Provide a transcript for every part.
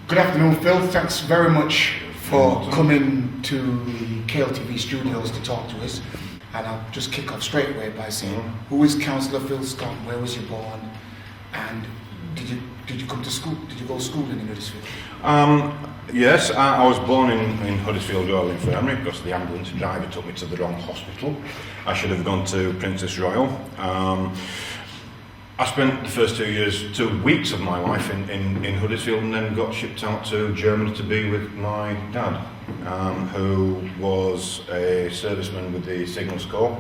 Good afternoon, Phil. Thanks very much for coming to the KLTV studios to talk to us. And I'll just kick off straight away by saying, who is Councillor Phil Scott? Where was you born? And did you come to school? Did you go to school in Huddersfield? Yes, I was born in Huddersfield Royal Infirmary because the ambulance driver took me to the wrong hospital. I should have gone to Princess Royal. I spent the first 2 weeks of my life in Huddersfield and then got shipped out to Germany to be with my dad, who was a serviceman with the Signals Corps.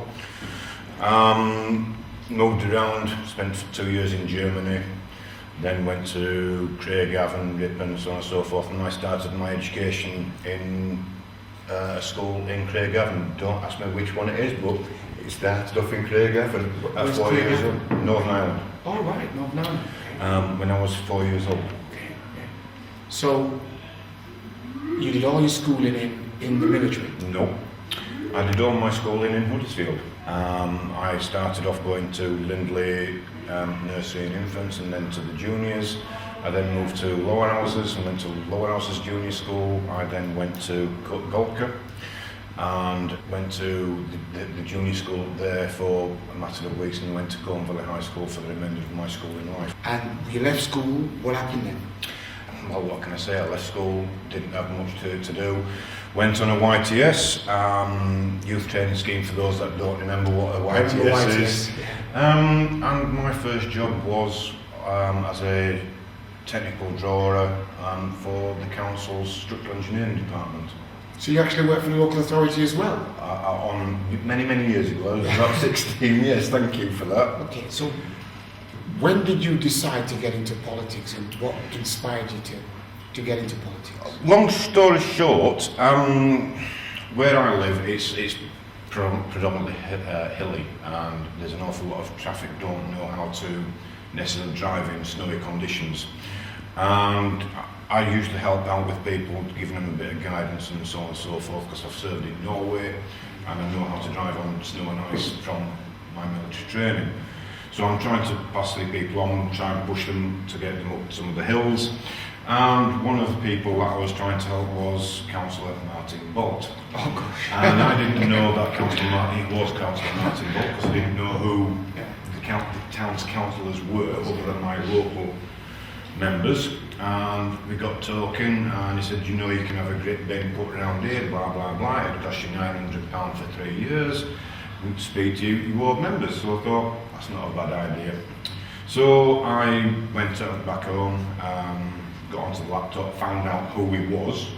Moved around, spent 2 years in Germany, then went to Craigavon, Ripon, so on and so forth, and I started my education in a school in Craigavon. Don't ask me which one it is, but it started off in Craigavon at 4 years old, Northern Ireland. All right, Northern Ireland. When I was 4 years old. So, you did all your schooling in the military? No. I did all my schooling in Huddersfield. I started off going to Lindley Nursery and Infants and then to the juniors. I then moved to Lower Houses and went to Lower Houses Junior School. I then went to Cllr and went to the junior school there for a matter of weeks and went to Almondbury High School for the remainder of my schooling life. And you left school, what happened then? Well, what can I say? I left school, didn't have much to do. Went on a YTS, youth training scheme for those that don't remember what a YTS is. And my first job was as a technical drawer for the council's structural engineering department. So you actually worked for the local authority as well? On many years ago, I was about 16 years, thank you for that. Okay, so when did you decide to get into politics and what inspired you to get into politics? Long story short, where I live, it's predominantly hilly and there's an awful lot of traffic don't know how to necessarily drive in snowy conditions. And I usually help out with people, giving them a bit of guidance and so on and so forth, because I've served in Norway and I know how to drive on snow and ice from my military training. So I'm trying to pass the people on, try and push them to get them up some of the hills. And one of the people that I was trying to help was Councillor Martin Bolt. Oh gosh. And I didn't know that Councillor Martin, he was Councillor Martin Bolt, because I didn't know who the town's councillors were, other than my local members. And we got talking and he said, you know, you can have a great big put around here, blah blah blah, it'll cost you £900 for 3 years. We'd speak to your ward members. So I thought, that's not a bad idea. So I went back home, got onto the laptop, found out who he was,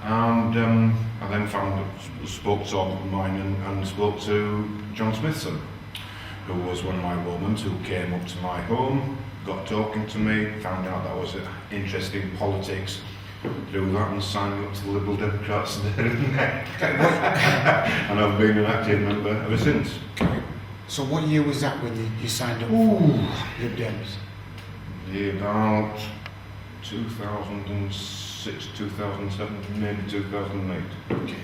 and I then spoke to mine and spoke to John Smithson, who was one of my Romans who came up to my home, got talking to me, found out that I was interested in politics, through that and signed up to the Liberal Democrats there and I've been an active member ever since. So what year was that when you signed up for Lib Dems? About 2006, 2007, maybe 2008. Okay.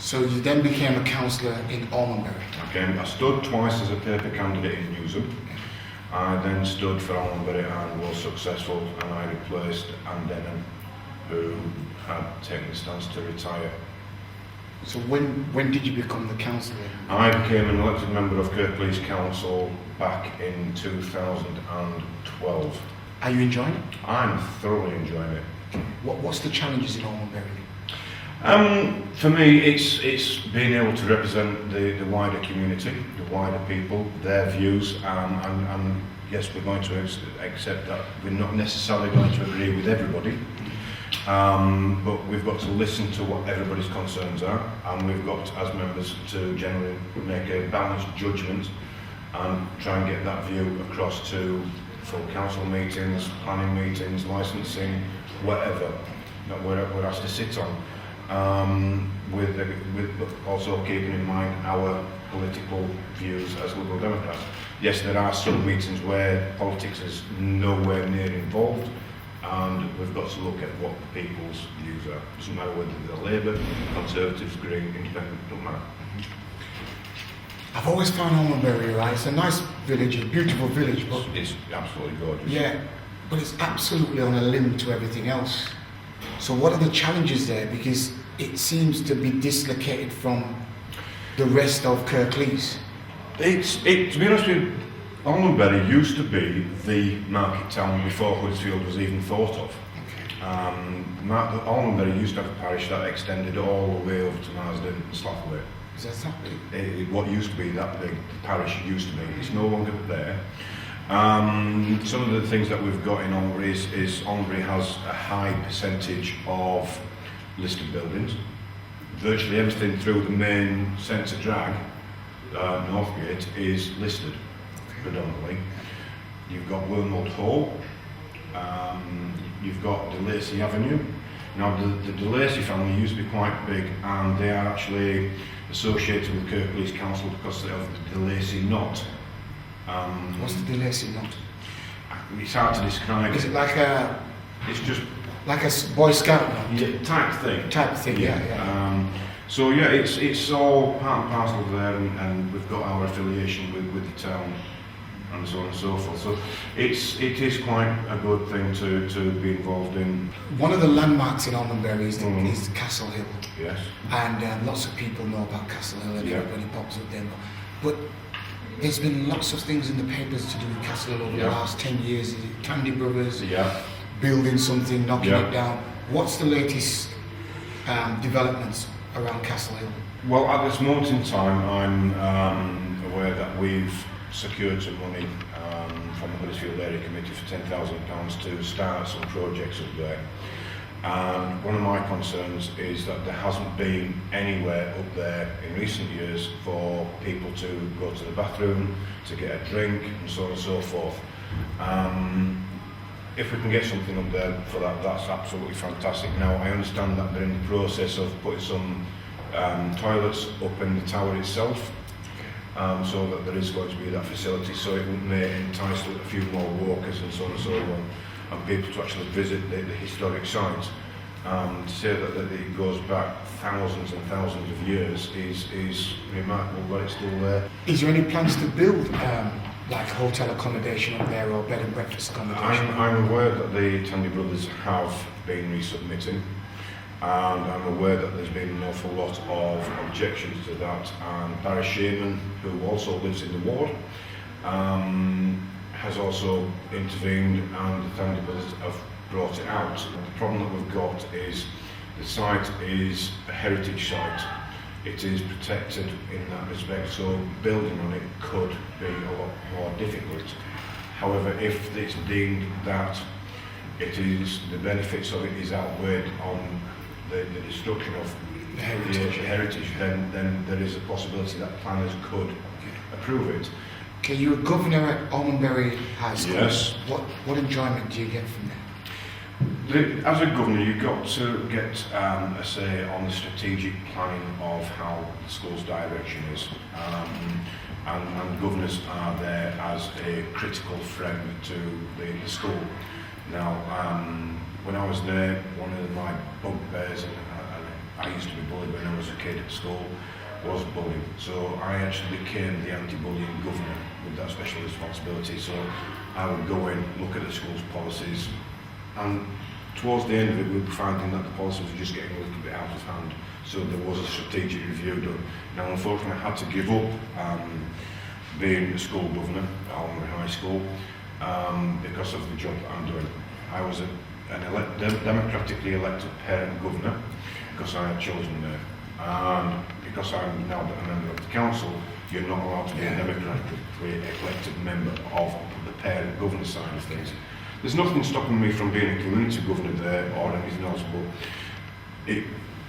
So you then became a councillor in Almondbury? I stood twice as a paper candidate in Newsham. I then stood for Almondbury and was successful, and I replaced Anne Denham, who had taken the stance to retire. So when did you become the councillor? I became an elected member of Kirklees Council back in 2012. Are you enjoying it? I'm thoroughly enjoying it. What's the challenges in Almondbury? For me, it's being able to represent the wider community, the wider people, their views, and yes, we're going to accept that we're not necessarily going to agree with everybody, but we've got to listen to what everybody's concerns are, and we've got, as members, to generally make a balanced judgment and try and get that view across to full council meetings, planning meetings, licensing, whatever that we're asked to sit on. With also keeping in mind our political views as Liberal Democrats. Yes, there are some meetings where politics is nowhere near involved, and we've got to look at what the people's views are. It doesn't matter whether they're Labour, Conservatives, Green, Independent, doesn't matter. I've always found Almondbury, right? It's a nice village, a beautiful village, but it's absolutely gorgeous. yeah, but it's absolutely on a limb to everything else. So what are the challenges there? Because it seems to be dislocated from the rest of Kirklees. To be honest with you, Almondbury used to be the market town before Huddersfield was even thought of. Almondbury used to have a parish that extended all the way over to Marsden and Slathwaite. Is that something? What used to be that big, the parish used to be, it's no longer there. Some of the things that we've got in Almondbury is Almondbury has a high percentage of listed buildings. Virtually everything through the main centre drag, Northgate, is listed predominantly. You've got Wormwood Hall, you've got De Lacy Avenue. Now the De Lacy family used to be quite big, and they are actually associated with Kirklees Council because of the De Lacy knot. What's the De Lacy knot? It's hard to describe. Is it like a... It's just... Like a Boy Scout knot? Yeah, type thing. Type thing, yeah. So yeah, it's all part and parcel of there, and we've got our affiliation with the town, and so on and so forth. So it is quite a good thing to be involved in. One of the landmarks in Almondbury is Castle Hill. Yes. And lots of people know about Castle Hill, and everybody pops up there. But there's been lots of things in the papers to do with Castle Hill over the last 10 years. Tandy Brothers building something, knocking it down. What's the latest developments around Castle Hill? Well, at this moment in time, I'm aware that we've secured some money from the Huddersfield Area Committee for £10,000 to start some projects up there. And one of my concerns is that there hasn't been anywhere up there in recent years for people to go to the bathroom, to get a drink, and so on and so forth. If we can get something up there for that, that's absolutely fantastic. Now, I understand that they're in the process of putting some toilets up in the tower itself, so that there is going to be that facility, so it may entice a few more walkers and so on and so on, and people to actually visit the historic sites. To say that it goes back thousands and thousands of years is remarkable, but it's still there. Is there any plans to build like hotel accommodation up there, or bed and breakfast accommodation? I'm aware that the Tandy Brothers have been resubmitting, and I'm aware that there's been an awful lot of objections to that, and Barry Shearman, who also lives in the ward, has also intervened, and the Tandy Brothers have brought it out. The problem that we've got is the site is a heritage site. It is protected in that respect, so building on it could be a lot more difficult. However, if it's deemed that the benefits of it is outweighed on the destruction of the heritage, then there is a possibility that planners could approve it. Okay, you're a governor at Almondbury High School. Yes. What enjoyment do you get from that? As a governor, you've got to get a say on the strategic planning of how the school's direction is. And governors are there as a critical friend to the school. Now, when I was there, one of my bugbears, and I used to be bullied when I was a kid at school, was bullying. So I actually became the anti-bullying governor with that special responsibility. So I would go in, look at the school's policies, and towards the end of it, we were finding that the policies were just getting a little bit out of hand. So there was a strategic review done. Now, unfortunately, I had to give up being the school governor at Almondbury High School because of the job that I'm doing. I was an democratically elected parent governor because I had children there. And because I'm now a member of the council, you're not allowed to be a democratically elected member of the parent governor side of things. There's nothing stopping me from being a community governor there or anything else, but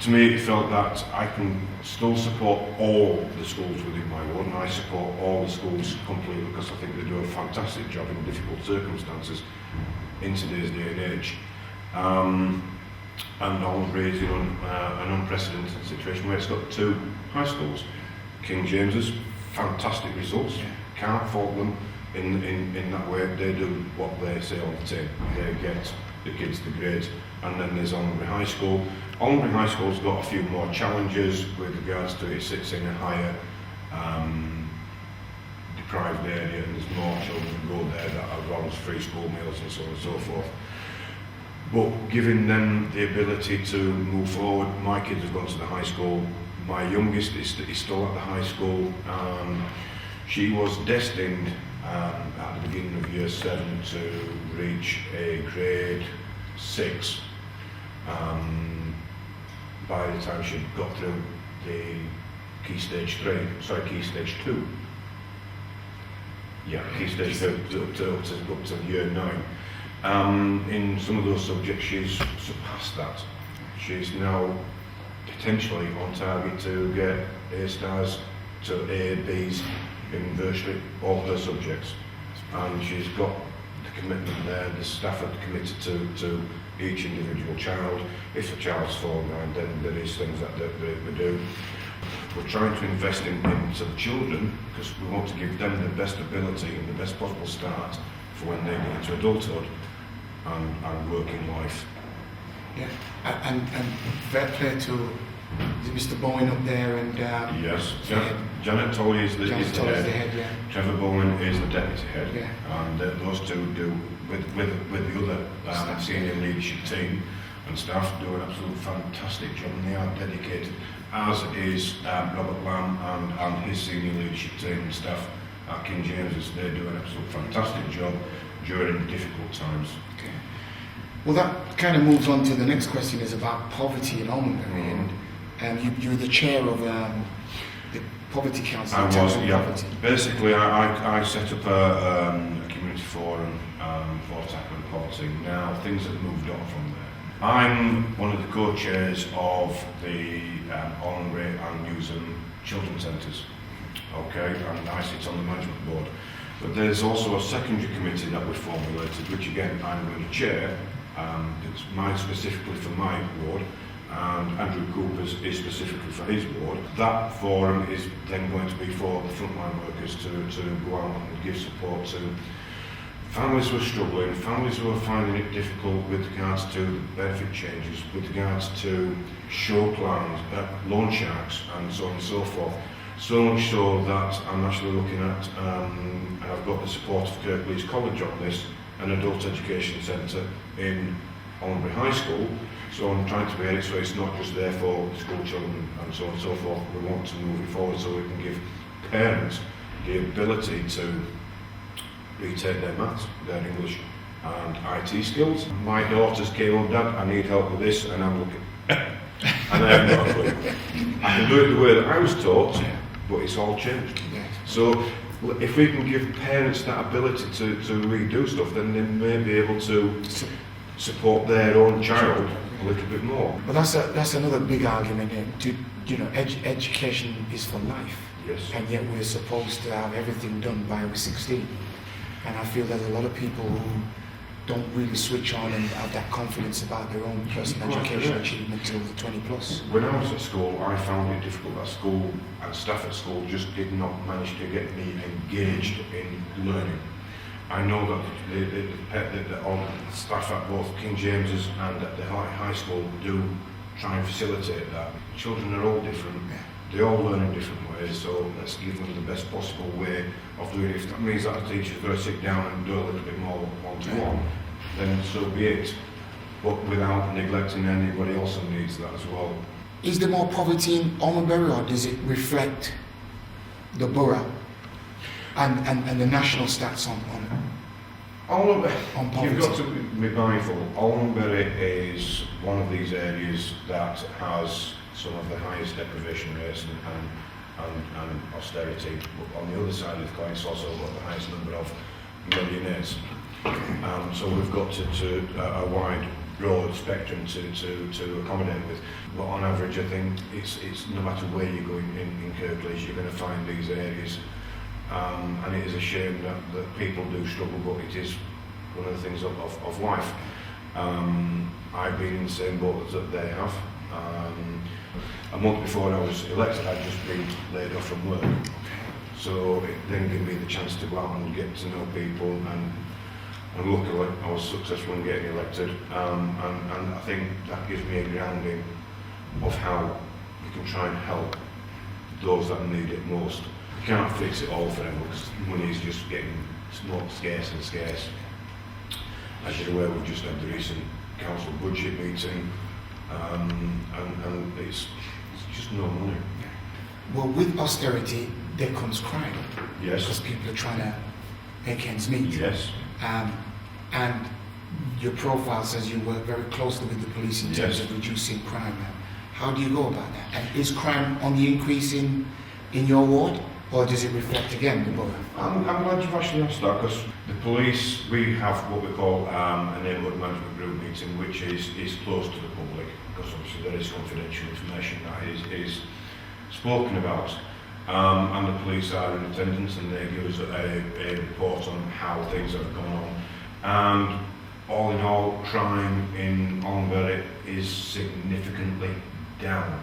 to me it felt that I can still support all the schools within my ward, and I support all the schools completely because I think they do a fantastic job in difficult circumstances in today's day and age. And Almondbury is in an unprecedented situation where it's got two high schools. King James's, fantastic results, can't fault them. In that way, they do what they say on the tin. They get the kids the grades. And then there's Almondbury High School. Almondbury High School's got a few more challenges with regards to it sits in a higher deprived area, and there's more children who go there that are on free school meals and so on and so forth. but giving them the ability to move forward. My kids have gone to the high school. My youngest is still at the high school. She was destined at the beginning of year 7 to reach a grade 6 by the time she got through the key stage 2. Yeah, key stage 2 up to year 9. In some of those subjects she's surpassed that. She's now potentially on target to get A stars to A, Bs in virtually all her subjects, and she's got the commitment there. The staff are committed to each individual child. If the child's fallen behind, then there is things that we do. We're trying to invest into the children because we want to give them the best ability and the best possible start for when they get into adulthood and working life. Yeah, and fair play to Mr. Bowen up there and yes, Janet Tolley is the head. Yeah. Trevor Bowen is the deputy head, yeah. And those two do with the other senior leadership team and staff do an absolute fantastic job, and they are dedicated, as is Robert Lamb and his senior leadership team and staff at King James's. They do an absolute fantastic job during difficult times. Okay. Well, that kind of moves on to the next question, is about poverty in Almondbury. And you're the chair of the Poverty Council. I was, yeah. Poverty. Basically, I set up a community forum for tackling poverty. Now, things have moved on from there. I'm one of the co-chairs of the Almondbury and Newsham Children's Centres. Okay, and I sit on the management board. But there's also a secondary committee that we formulated, which again I'm going to chair. It's mine specifically for my ward, and Andrew Cooper's is specifically for his ward. That forum is then going to be for the frontline workers to go out and give support to families who are struggling, families who are finding it difficult with regards to the benefit changes, with regards to show plans, loan sharks, and so on and so forth. So much so that I'm actually looking at, and I've got the support of Kirklees College on this, an adult education centre in Almondbury High School. So I'm trying to create it so it's not just there for school children and so on and so forth. We want to move it forward so we can give parents the ability to retake their maths, their English and IT skills. My daughters came up, Dad, I need help with this, and I'm looking, and I haven't got a clue. I can do it the way that I was taught, but it's all changed. So if we can give parents that ability to redo stuff, then they may be able to support their own child a little bit more. But that's another big argument. Education is for life. Yes. And yet we're supposed to have everything done by we're 16. And I feel there's a lot of people who don't really switch on and have that confidence about their own personal education achievement till the 20 plus. When I was at school, I found it difficult at school, and staff at school just did not manage to get me engaged in learning. I know that the staff at both King James's and at the high school do try and facilitate that. Children are all different. They all learn in different ways, so let's give them the best possible way of doing it. If that means that a teacher's got to sit down and do a little bit more one-to-one, then so be it. But without neglecting anybody else who needs that as well. Is there more poverty in Almondbury, or does it reflect the borough and the national stats on poverty? You've got to be mindful. Almondbury is one of these areas that has some of the highest deprivation rates and austerity. But on the other side of the coin, it's also got the highest number of millionaires. So we've got to a wide, broad spectrum to accommodate with. But on average, I think it's no matter where you go in Kirklees, you're going to find these areas. And it is a shame that people do struggle, but it is one of the things of life. I've been in the same boat that they have. A month before I was elected, I'd just been laid off from work. So it then gave me the chance to go out and get to know people, and luckily I was successful in getting elected. And I think that gives me a grounding of how you can try and help those that need it most. You can't fix it all for everyone, because money is just getting more scarce and scarce. As you're aware, we've just had the recent council budget meeting, and it's just no money. Well, with austerity, there comes crime. Yes. Because people are trying to make ends meet. Yes. And your profile says you work very closely with the police in terms of reducing crime. How do you go about that? And is crime on the increase in your ward, or does it reflect again the borough? I'm glad you've actually asked that, because the police, we have what we call a neighbourhood management group meeting, which is close to the public, because obviously there is confidential information that is spoken about. And the police are in attendance, and they give us a report on how things have gone on. And all in all, crime in Almondbury is significantly down.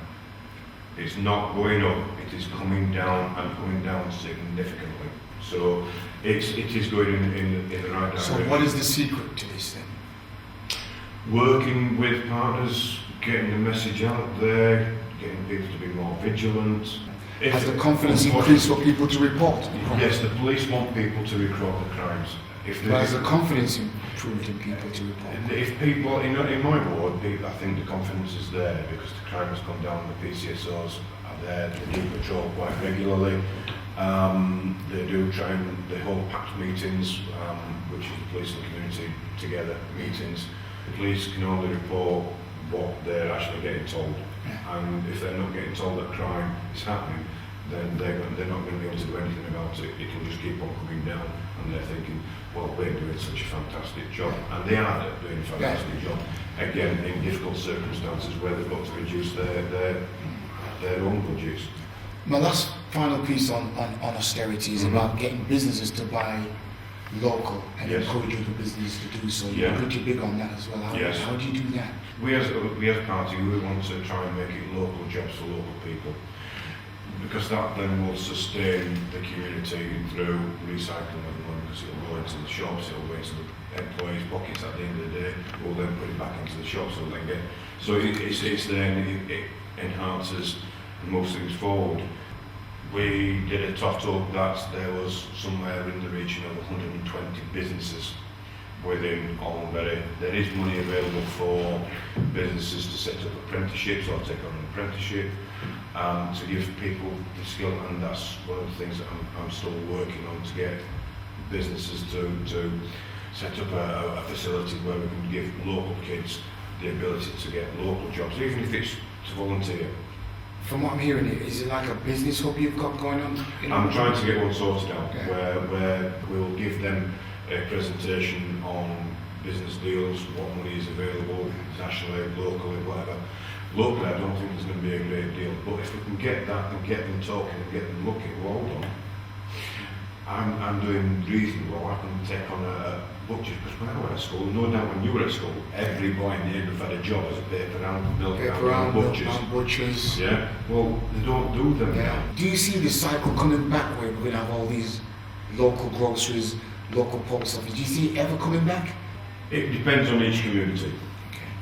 It's not going up, it is coming down, and coming down significantly. So it is going in the right direction. So what is the secret to this then? Working with partners, getting the message out there, getting people to be more vigilant. Has the confidence increased for people to report? Yes, the police want people to report the crimes. But has the confidence improved in people to report? If people, in my ward, I think the confidence is there because the crime has come down, the PCSOs are there, they do patrol quite regularly. They do try and, they hold packed meetings, which is the police and community together meetings. The police can only report what they're actually getting told. And if they're not getting told that crime is happening, then they're not going to be able to do anything about it. It can just keep on coming down, and they're thinking, well, we're doing such a fantastic job, and they are doing a fantastic job. Again, in difficult circumstances where they've got to reduce their own budgets. My last final piece on austerity is about getting businesses to buy local and encouraging the business to do so. You're pretty big on that as well. How do you do that? We as a party, we want to try and make it local jobs for local people, because that then will sustain the community through recycling of money, because it will go into the shops, it will go into the employees' pockets at the end of the day, we'll then put it back into the shops, so then it's then it enhances and moves things forward. We did a tot up that there was somewhere in the region of 120 businesses within Almondbury. There is money available for businesses to set up apprenticeships or take on an apprenticeship, to give people the skill, and that's one of the things that I'm still working on, to get businesses to set up a facility where we can give local kids the ability to get local jobs, even if it's to volunteer. From what I'm hearing, is it like a business hub you've got going on? I'm trying to get one sorted out, where we'll give them a presentation on business deals, what money is available, nationally, locally, whatever. Locally, I don't think there's going to be a great deal, but if we can get that and get them talking and get them looking, well, hold on. I'm doing reasonable. I can take on a butcher, because when I was at school, no doubt when you were at school, every boy in the neighbourhood had a job as a paper round, milk round, butchers. Yeah, well, they don't do them now. Do you see this cycle coming back where we're going to have all these local groceries, local post office? Do you see it ever coming back? It depends on each community.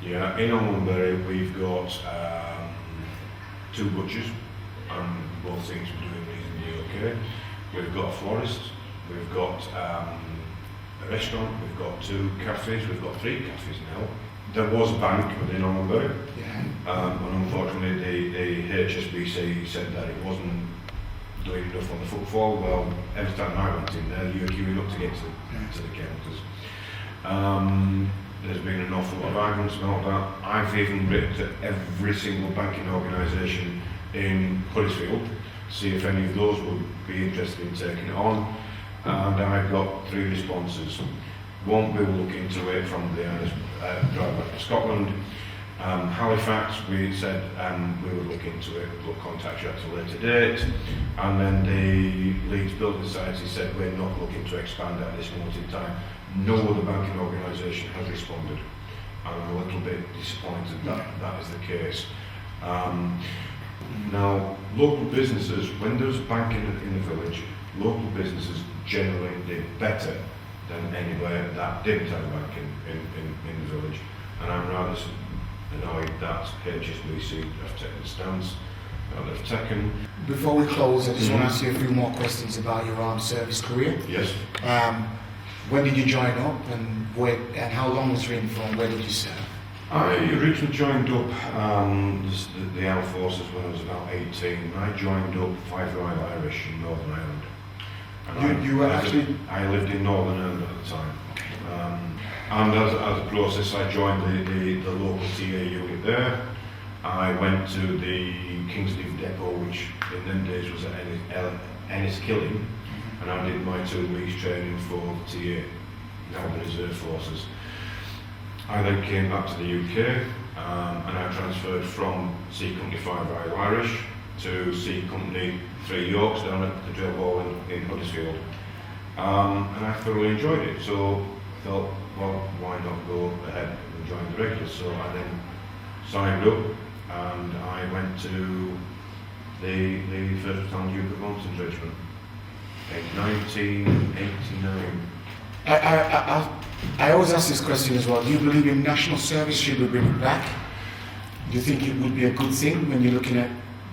Yeah, in Almondbury we've got 2 butchers, and both seem to be doing reasonably okay. We've got a florist, we've got a restaurant, we've got 2 cafes, we've got 3 cafes now. There was a bank within Almondbury, and unfortunately the HSBC said that it wasn't doing enough on the footfall. Well, every time I went in there, you were queuing up to get to the counters. There's been an awful lot of arguments about that. I've even written to every single banking organisation in Huddersfield, see if any of those would be interested in taking it on, and I got 3 responses. One, we will look into it from the drive back to Scotland. Halifax, we said we would look into it, we'll contact you at a later date. And then the Leeds Building Society said we're not looking to expand at this moment in time. No other banking organisation has responded. And I'm a little bit disappointed that that is the case. Now, local businesses, when there's a bank in the village, local businesses generally did better than anywhere that didn't have a bank in the village. And I'm rather annoyed that HSBC have taken a stance that they've taken. Before we close, I just want to ask you a few more questions about your armed service career. Yes. When did you join up, and how long was you in for, and where did you serve? I originally joined up the armed forces when I was about 18. I joined up 5 Royal Irish in Northern Ireland. And You were actually... I lived in Northern Ireland at the time. And as a process, I joined the local TA unit there. I went to the Kingsleaf Depot, which in them days was at Enniskillen, and I did my 2 weeks training for the TA, now the Reserve Forces. I then came back to the UK, and I transferred from C Company 5 Royal Irish to C Company 3 Yorks down at the drill hall in Huddersfield. And I thoroughly enjoyed it, so I thought, well, why not go ahead and join the regulars? So I then signed up, and I went to the 1st Battalion Duke of Monson Regiment in 1989. I always ask this question as well. Do you believe in national service should be bring it back? Do you think it would be a good thing when you're looking at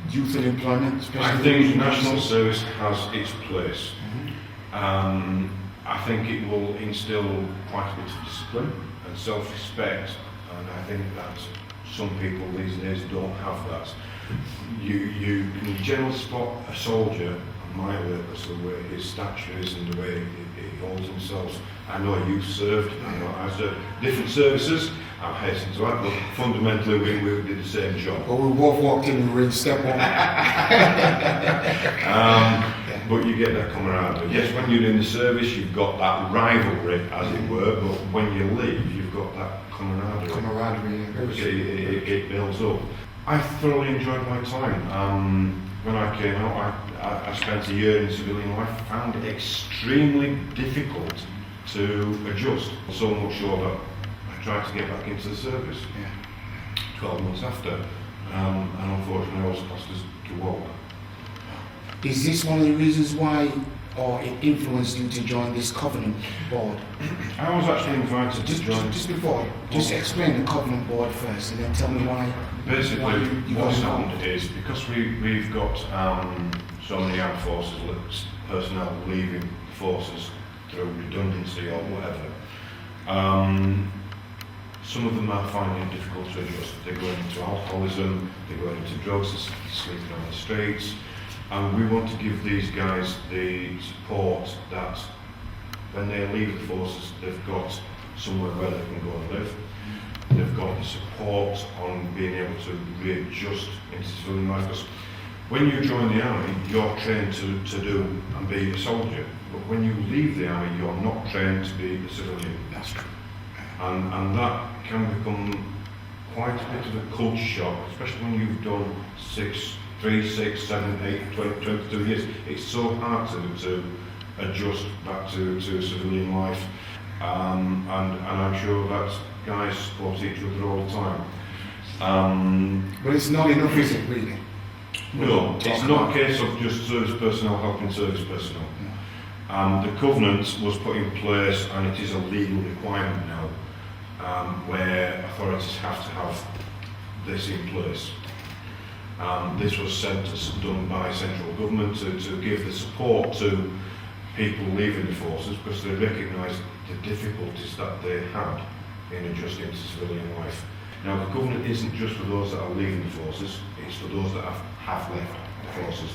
youth and employment? I think national service has its place. I think it will instill quite a bit of discipline and self-respect, and I think that some people these days don't have that. You can generally spot a soldier a mile away because of the way his stature is and the way he holds himself. I know you've served, I know I've served different services, I'm hastened to add, but fundamentally we did the same job. Well, we both walked in and we were in step one. But you get that camaraderie. Yes, when you're in the service, you've got that rivalry, as it were, but when you leave, you've got that camaraderie. It builds up. I thoroughly enjoyed my time. When I came out, I spent a year in civilian life. I found it extremely difficult to adjust, so much so that I tried to get back into the service 12 months after, and unfortunately I was classed as too old. Is this one of the reasons why, or it influenced you to join this Covenant board? I was actually invited to join. Just explain the Covenant board first, and then tell me why. Basically, what's happened is because we've got so many armed forces personnel leaving the forces through redundancy or whatever. Some of them are finding it difficult to adjust. They're going into alcoholism, they're going into drugs, they're sleeping on the streets. And we want to give these guys the support that when they leave the forces, they've got somewhere where they can go and live. They've got the support on being able to readjust into civilian life. Because when you join the army, you're trained to do and be a soldier. But when you leave the army, you're not trained to be a civilian. That's true. And that can become quite a bit of a culture shock, especially when you've done 3, 6, 7, 8, 20, 22 years. It's so hard to adjust back to civilian life. And I'm sure that guys support each other all the time. But it's not enough, is it, really? No, it's not a case of just service personnel helping service personnel. The covenant was put in place, and it is a legal requirement now, where authorities have to have this in place. This was done by central government to give the support to people leaving the forces, because they recognised the difficulties that they had in adjusting to civilian life. Now, the covenant isn't just for those that are leaving the forces, it's for those that have left the forces.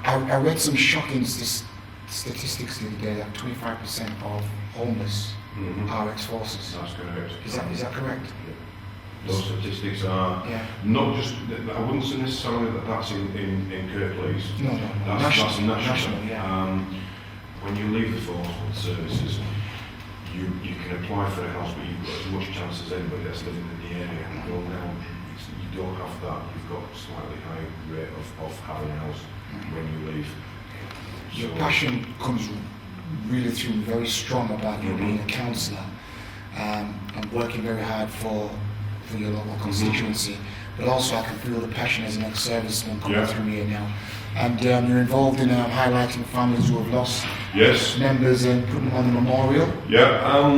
I read some shocking statistics the other day that 25% of homeless are ex-forces. That's correct. Is that correct? Yeah. Those statistics are not just, I wouldn't say necessarily that that's in Kirklees. No. That's national. Yeah. When you leave the force with services, you can apply for a house, but you've got as much chance as anybody that's living in the area. Well, now you don't have that. You've got a slightly higher rate of having a house when you leave. Your passion comes really through very strong about you being a councillor and working very hard for your local constituency, but also I can feel the passion as an ex-serviceman coming through here now. And you're involved in highlighting families who have lost members and putting them on the memorial. Yeah.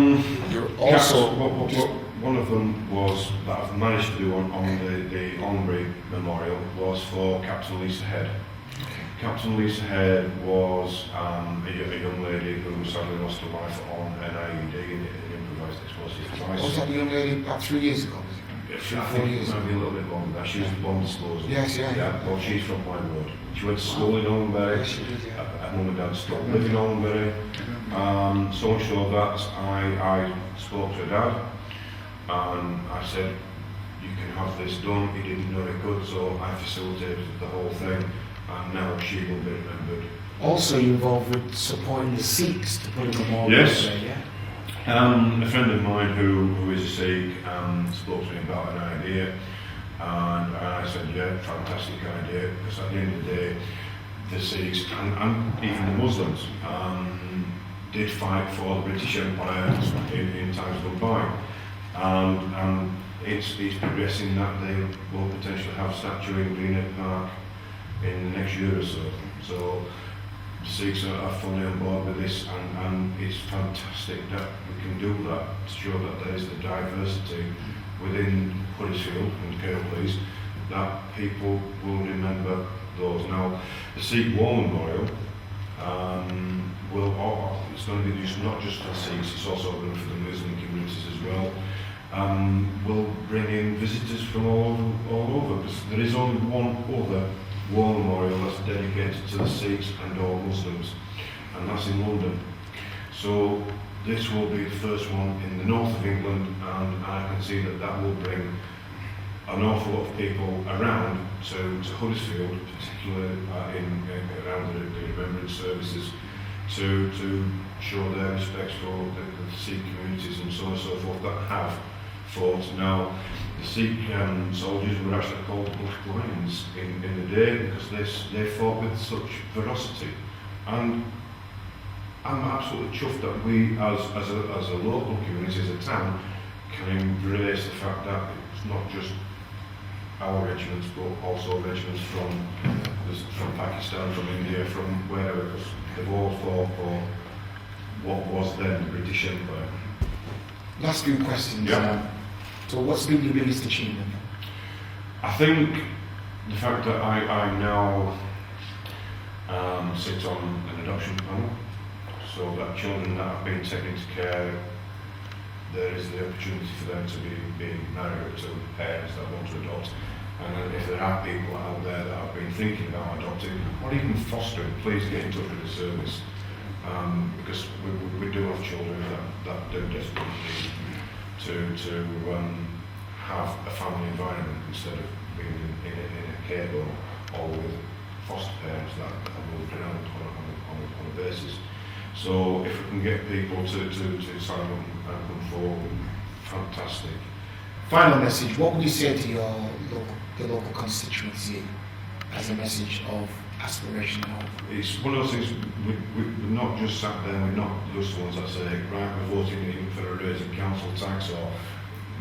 You're also one of them was that I've managed to do on the Almondbury Memorial was for Captain Lisa Head. Captain Lisa Head was a young lady who sadly lost her life on an IED, an improvised explosive device. Was that the young lady about 3 years ago? Was it? I think it might be a little bit longer than that. She was the bomb disposal. Yes, yeah. Well, she's from White Ward. She went to school in Almondbury. Yes, she did, yeah. Her mum and dad still live in Almondbury. So much so that I spoke to her dad and I said, you can have this done. He didn't know he could, so I facilitated the whole thing, and now she will be remembered. Also, you're involved with supporting the Sikhs to put a memorial Yes. there, yeah? A friend of mine who is a Sikh spoke to me about an idea, and I said, yeah, fantastic idea, because at the end of the day, the Sikhs and even the Muslims did fight for the British Empire in times gone by, and it's progressing that they will potentially have a statue in Greenhead Park in the next year or so. So the Sikhs are fully on board with this, and it's fantastic that we can do that to show that there is the diversity within Huddersfield and Kirklees, that people will remember those. Now, the Sikh War Memorial it's going to be not just for the Sikhs, it's also going to be for the Muslim communities as well. Will bring in visitors from all over, because there is only one other war memorial that's dedicated to the Sikhs and all Muslims, and that's in London. So this will be the first one in the north of England, and I can see that that will bring an awful lot of people around to Huddersfield, particularly around the remembrance services, to show their respects for the Sikh communities and so on and so forth that have fought. Now, the Sikh soldiers were actually called Bush Lions in the day, because they fought with such ferocity. And I'm absolutely chuffed that we, as a local community, as a town, can embrace the fact that it's not just our regiments, but also regiments from Pakistan, from India, from wherever, because they've all fought for what was then the British Empire. Last few questions. Yeah. So what's been your biggest achievement? I think the fact that I now sit on an adoption panel, so that children that have been taken into care, there is the opportunity for them to be married to parents that want to adopt. And if there are people out there that have been thinking about adopting or even fostering, please get in touch with the service, because we do have children that do desperately need to have a family environment instead of being in a care home or with foster parents that have moved around on a basis. So if we can get people to sign up and come forward, fantastic. Final message, what would you say to the local constituency as a message of aspiration and hope? It's one of those things, we're not just sat there, we're not just the ones that say, right, we're voting in for a raise in council tax, or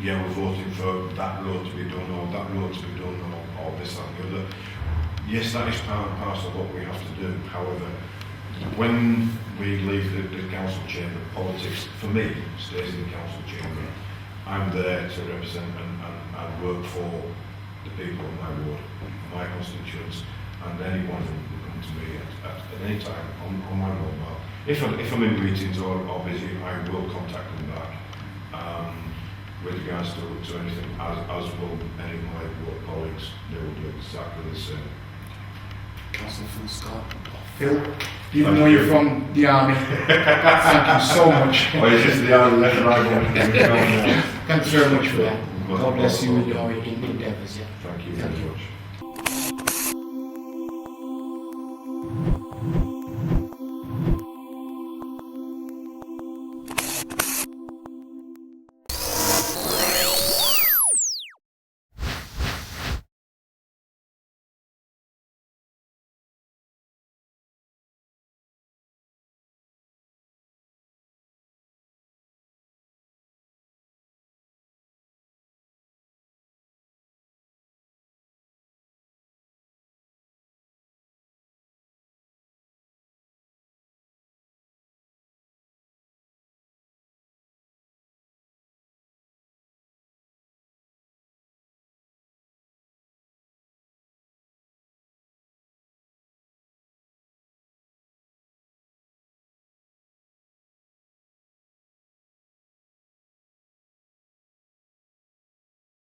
yeah, we're voting for that road to be done, or that road to be done, or this, that and the other. Yes, that is part and parcel of what we have to do. However, when we leave the council chamber, politics, for me, stays in the council chamber. I'm there to represent and work for the people of my ward, my constituents, and anyone who will come to me at any time on my mobile. If I'm in meetings or busy, I will contact them back with regards to anything, as will any of my work colleagues. They will do exactly the same. Councillor Phil Scott. Phil, even though you're from the army, thank you so much. Oh, it's just the army left right. Thanks very much for that. God bless you with your endeavours. Yeah. Thank you very much.